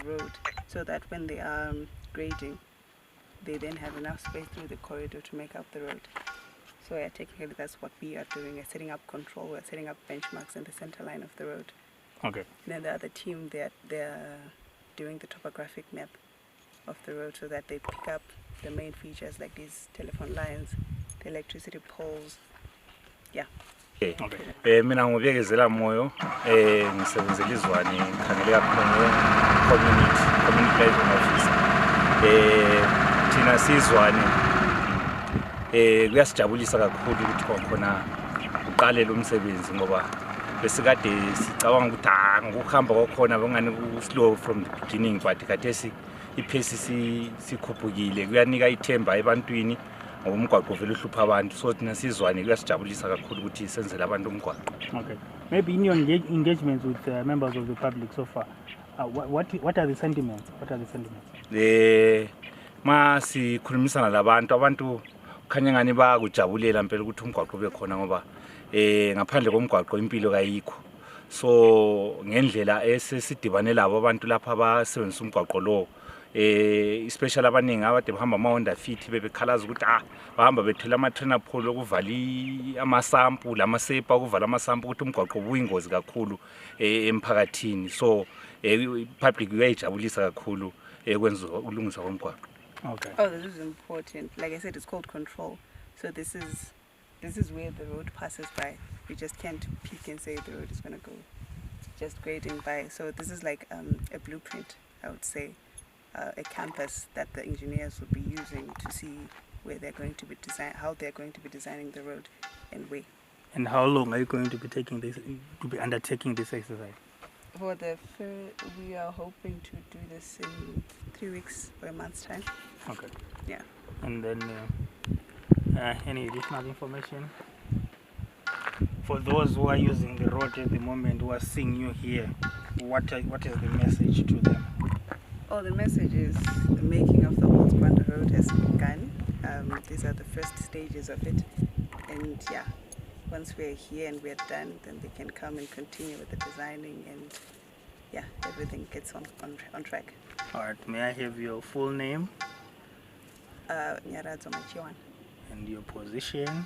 road, so that when they are grading, they then have enough space through the corridor to make up the road. So yeah, technically that's what we are doing. We're setting up control, we're setting up benchmarks in the center line of the road. Okay. And then the other team, they're doing the topographic map of the road so that they pick up the main features like these telephone lines, the electricity poles. Yeah. Okay. Mina ngobekezela moyo ngisebenzela izwane ngikhangela community liaison officer. Thina sizwane kuyasijabulisa kakhulu ukuthi khona uqalela umsebenzi ngoba besikade sicabanga ukuthi ngokuhamba kwakhona bengani slow from the beginning, but khathesi ipace sikhuphukile, kuyanika ithemba ebantwini ngoba umgwaqo vele uhlupha abantu, so thina sizwane kuyasijabulisa kakhulu ukuthi senzele abantu umgwaqo. Okay, maybe in your engagements with members of the public so far, what are the sentiments? Ma sikhulumisana labantu, abantu khanya ngani bayakujabulela impela ukuthi umgwaqo ube khona ngoba ngaphandle komgwaqo impilo kayikho. So ngendlela esesidibane labo abantu lapha abasebenzisa umgwaqo lo, especially abaningi abade bahamba ama-Honda Fit bebekhalaza ukuthi bahamba bethela ama-trainer pole okuvala amasampu, lamasepa okuvala amasampu ukuthi umgwaqo ubuyingozi kakhulu emphakathini. So public uyayijabulisa kakhulu ekwenza ulungiswa komgwaqo. Okay. Oh, this is important. Like I said, it's called control. So this is where the road passes by. We just can't peek and say the road is going to go just grading by. So this is like a blueprint, I would say, a campus that the engineers will be using to see where they're going to be how they're going to be designing the road and where. And how long are you going to be undertaking this exercise? For we are hoping to do this in 3 weeks or a month's time. Okay. Yeah. And then any additional information for those who are using the road at the moment, who are seeing you here? What is the message to them? Oh, the message is the making of the old Gwanda road has begun. These are the first stages of it, and yeah, once we're here and we're done, then they can come and continue with the designing, and yeah, everything gets on track. All right, may I have your full name? Nyaradzo Machiwan. And your position?